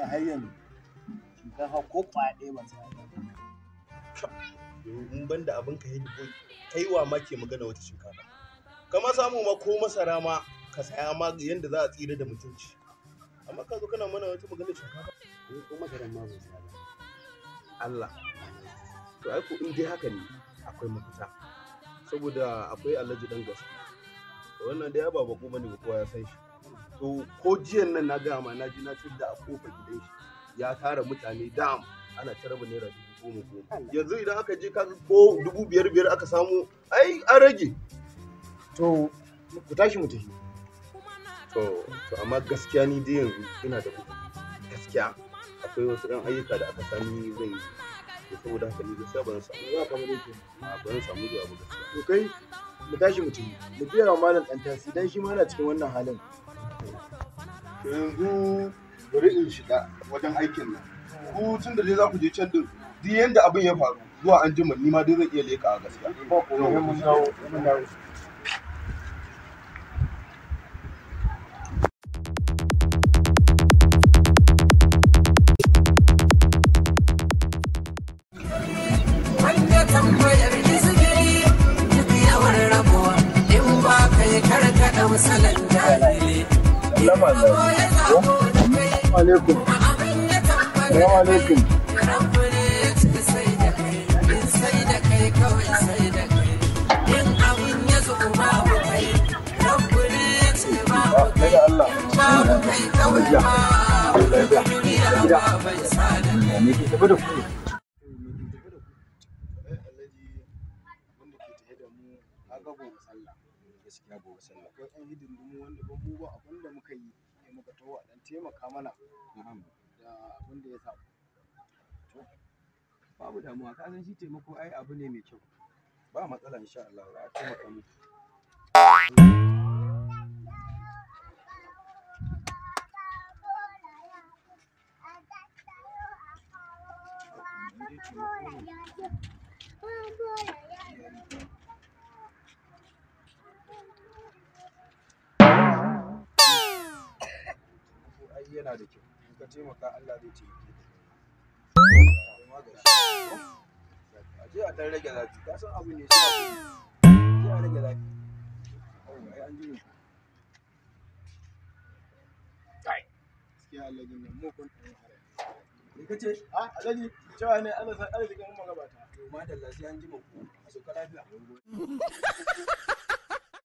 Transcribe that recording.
wallahi har yanzu shinkafa ko kwaya ɗaya ban saya ba. In ban da abin ka yi kai wa ma ke magana wata shinkafa. Kama samu ma ko masara ma ka saya ma yanda za a tsira da mutunci. Amma ka zo kana mana wata magana shinkafa. Ko masaran ma ban saya ba. Allah. To ai ko in dai haka ne akwai mafita. Saboda akwai Alhaji dan gaske. Wannan dai ba bako bane ba kowa ya san shi. To ko jiyan nan na gaya ma na ji na da a kofar gidan shi ya tara mutane dam ana ta raba naira 10,000. Yanzu idan aka je kaga ko 5,000 aka samu ai an rage. To ku tashi mu tafi. To amma gaskiya ni dai yanzu ina da kuɗi. Gaskiya akwai wasu ɗan ayyuka da aka sani zan yi. To saboda haka ni gaskiya ban samu. Za ka bari ki. A ban samu zuwa ba gaskiya. To kai mu tashi mu tafi. Mu biya wa malam ɗan tasi dan shi ma yana cikin wannan halin. Yanzu bari in shiga wajen aikin nan. Ku tun da dai za ku je can din duk yanda abin ya faru zuwa an jima ni ma dai zan iya leƙa a gaskiya. Ba ko mun dawo mun dawo. Alaikum. Assalamu alaikum. Daga Allah. Me ke tafi da ku? Gaskiya gobe sallah. Akwai ɗan hidindimu wanda ban mu ba abin da muka yi sai muka taho a ɗan taimaka mana da abin da ya samu. Babu damuwa, ka san shi taimako ai abu ne mai kyau. Ba matsala insha Allah za a taimaka muku. Ai yana da kyau, in ka taimaka Allah zai taimake ka. Aje a ɗan rage zafi, ka san abu ne sai a rage zafi. Ai an ji ne. Gaskiya Alhaji nan mu kun ɗan hare. Me kace? Alhaji cewa ne Allah san arzikin magabata. To madalla sai an ji mu. A sauka lafiya.